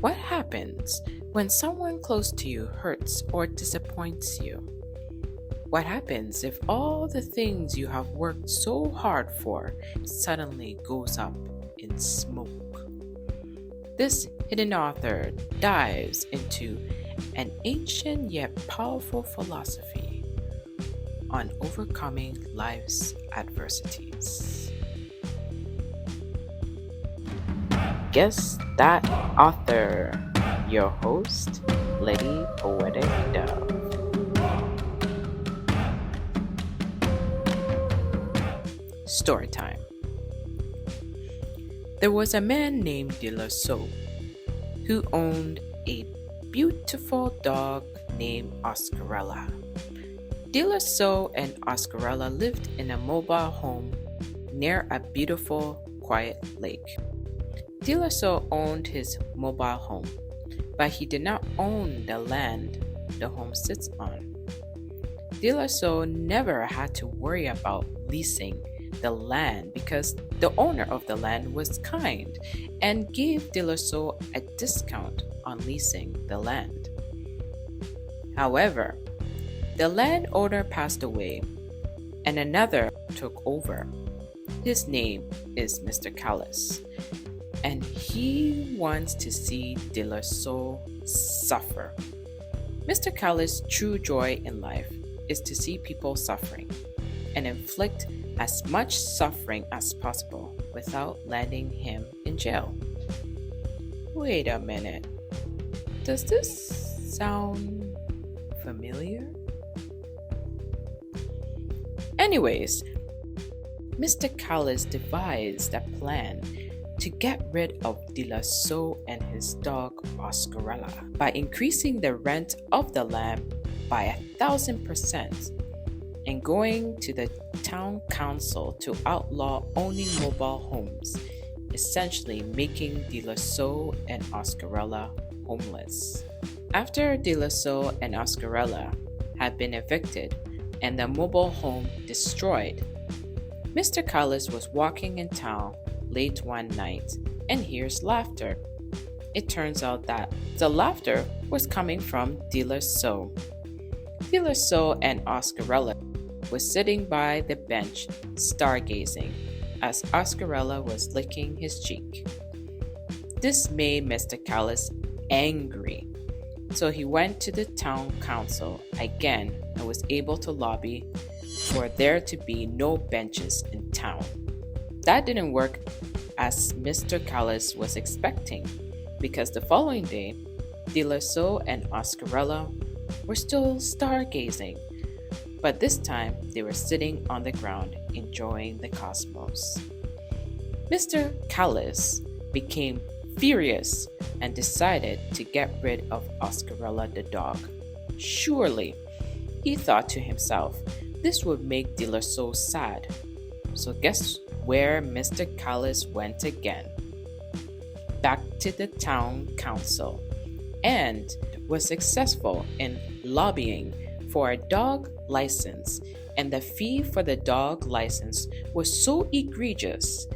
What happens when someone close to you hurts or disappoints you? What happens if all the things you have worked so hard for suddenly goes up in smoke? This hidden author dives into an ancient yet powerful philosophy on overcoming life's adversities. Guess that author, your host, Lady Poetic Dove. Story time. There was a man named De La Soul who owned a beautiful dog named Oscarella. De La Soul and Oscarella lived in a mobile home near a beautiful, quiet lake. De La Soul owned his mobile home, but he did not own the land the home sits on. De La Soul never had to worry about leasing the land because the owner of the land was kind and gave De La Soul a discount on leasing the land. However, the landowner passed away and another took over. His name is Mr. Callus, and he wants to see De La Soul suffer. Mr. Callus' true joy in life is to see people suffering and inflict as much suffering as possible without landing him in jail. Wait a minute. Does this sound familiar? Anyways, Mr. Callus devised a plan to get rid of De La Soul and his dog Oscarella by increasing the rent of the land by 1,000% and going to the town council to outlaw owning mobile homes, essentially making De La Soul and Oscarella homeless. After De La Soul and Oscarella had been evicted and the mobile home destroyed, Mr. Callus was walking in town late one night and hears laughter. It turns out that the laughter was coming from De La Soul. De La Soul and Oscarella was sitting by the bench stargazing as Oscarella was licking his cheek. This made Mr. Callus angry, so he went to the town council again and was able to lobby for there to be no benches in town. That didn't work as Mr. Callus was expecting, because the following day, De La Soul and Oscarella were still stargazing, but this time they were sitting on the ground enjoying the cosmos. Mr. Callus became furious and decided to get rid of Oscarella the dog. Surely, he thought to himself, this would make De La Soul sad. So guess where Mr. Callus went again? Back to the town council, and was successful in lobbying for a dog license, and the fee for the dog license was so egregious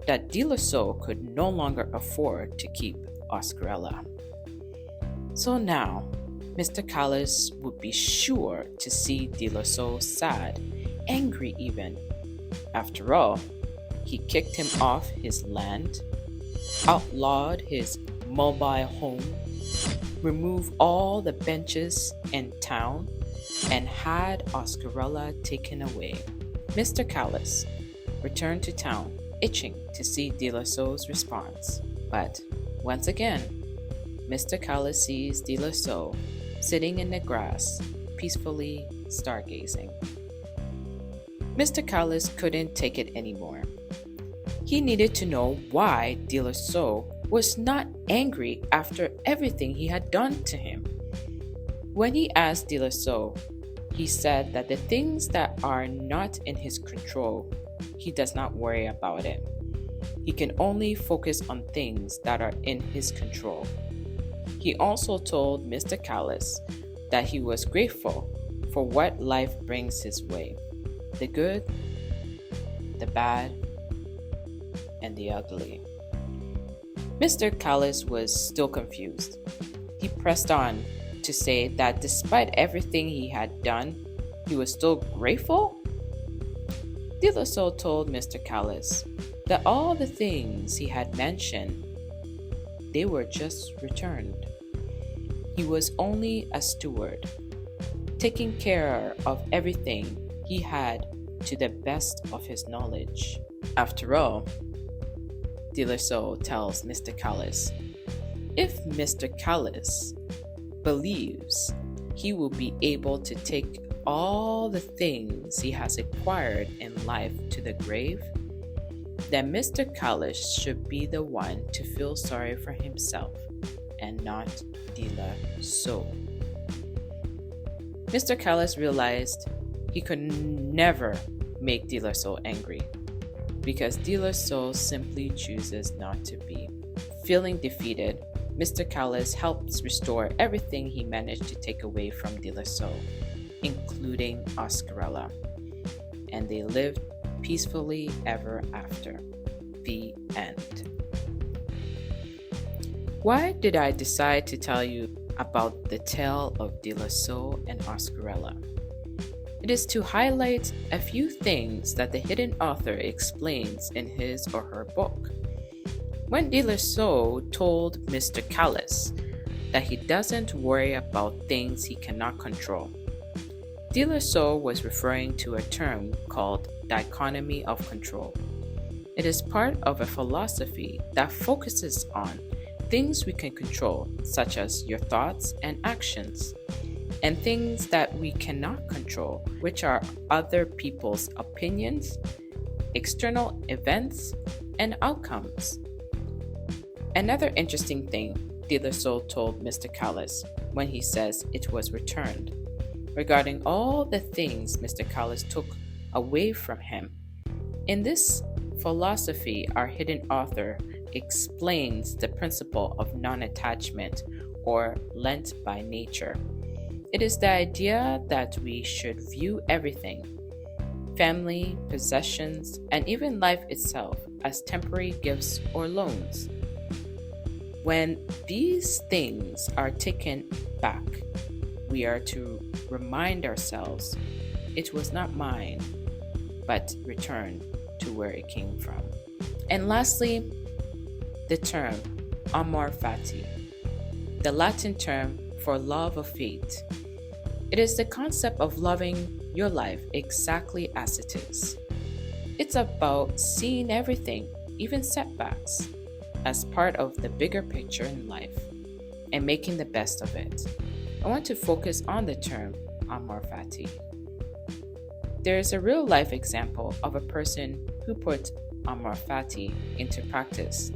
that De La Soul could no longer afford to keep Oscarella. So now, Mr. Callus would be sure to see De La Soul sad, angry even. After all, he kicked him off his land, outlawed his mobile home, removed all the benches in town, and had Oscarella taken away. Mr. Callus returned to town, itching to see De La Soul's response. But once again, Mr. Callus sees De La Soul sitting in the grass, peacefully stargazing. Mr. Callus couldn't take it anymore. He needed to know why De La Soul was not angry after everything he had done to him. When he asked De La Soul, he said that the things that are not in his control, he does not worry about it. He can only focus on things that are in his control. He also told Mr. Callus that he was grateful for what life brings his way, the good, the bad, and the ugly. Mr. Callis was still confused. He pressed on to say that despite everything he had done, he was still grateful. De La Salle told Mr. Callis that all the things he had mentioned, they were just returned. He was only a steward, taking care of everything he had to the best of his knowledge. After all, De La Salle tells Mr. Callis, if Mr. Callis believes he will be able to take all the things he has acquired in life to the grave, then Mr. Callis should be the one to feel sorry for himself and not De La Salle. Mr. Callis realized he could never make De La Salle angry because De La Salle simply chooses not to be. Feeling defeated, Mr. Callis helps restore everything he managed to take away from De La Salle, including Oscarella, and they lived peacefully ever after. The end. Why did I decide to tell you about the tale of De La Salle and Oscarella? It is to highlight a few things that the hidden author explains in his or her book. When De La Salle told Mr. Callis that he doesn't worry about things he cannot control, De La Salle was referring to a term called dichotomy of control. It is part of a philosophy that focuses on things we can control, such as your thoughts and actions, and things that we cannot control, which are other people's opinions, external events, and outcomes. Another interesting thing De La Salle told Mr. Callis when he says it was returned, regarding all the things Mr. Callis took away from him. In this philosophy, our hidden author explains the principle of non-attachment, or lent by nature. It is the idea that we should view everything, family, possessions, and even life itself, as temporary gifts or loans. When these things are taken back, we are to remind ourselves it was not mine, but returned to where it came from. And lastly, the term amor fati, the Latin term for love of fate. It is the concept of loving your life exactly as it is. It's about seeing everything, even setbacks, as part of the bigger picture in life and making the best of it. I want to focus on the term amor fati. There is a real life example of a person who put amor fati into practice,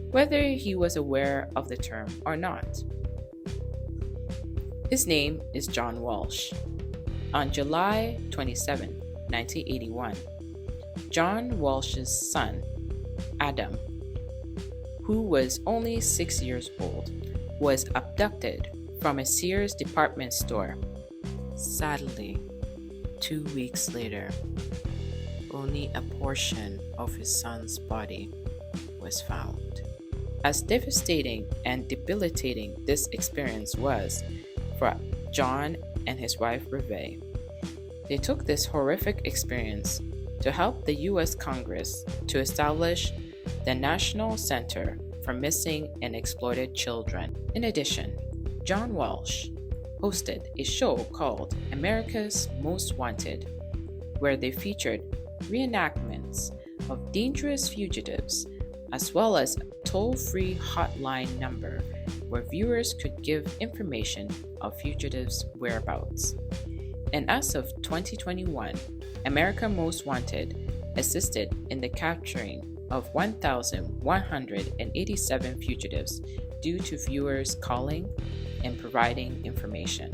whether he was aware of the term or not. His name is John Walsh. On July 27, 1981, John Walsh's son, Adam, who was only 6 years old, was abducted from a Sears department store. Sadly, 2 weeks later, only a portion of his son's body was found. As devastating and debilitating this experience was for John and his wife Reve, they took this horrific experience to help the U.S. Congress to establish the National Center for Missing and Exploited Children. In addition, John Walsh hosted a show called America's Most Wanted, where they featured reenactments of dangerous fugitives, as well as a toll-free hotline number where viewers could give information of fugitives' whereabouts. And as of 2021, America Most Wanted assisted in the capturing of 1,187 fugitives due to viewers calling and providing information.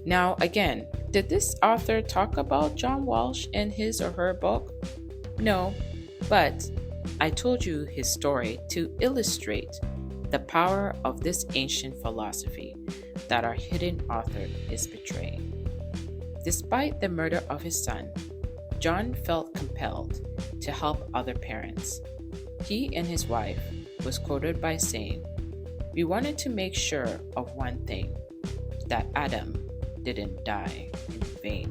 Now, again, did this author talk about John Walsh in his or her book? No, but I told you his story to illustrate the power of this ancient philosophy that our hidden author is betraying. Despite the murder of his son, John felt compelled to help other parents. He and his wife was quoted by saying, "We wanted to make sure of one thing, that Adam didn't die in vain."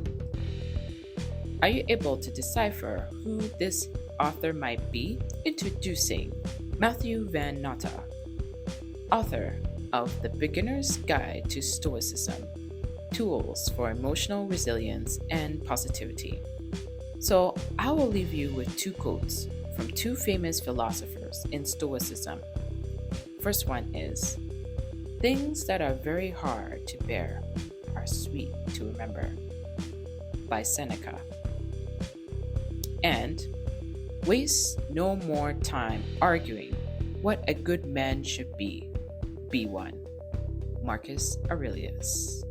Are you able to decipher who this author might be? Introducing Matthew Van Notta, author of The Beginner's Guide to Stoicism, Tools for Emotional Resilience and Positivity. So I will leave you with two quotes from two famous philosophers in Stoicism. First one is, "Things that are very hard to bear are sweet to remember," by Seneca. And, "Waste no more time arguing what a good man should be one," Marcus Aurelius.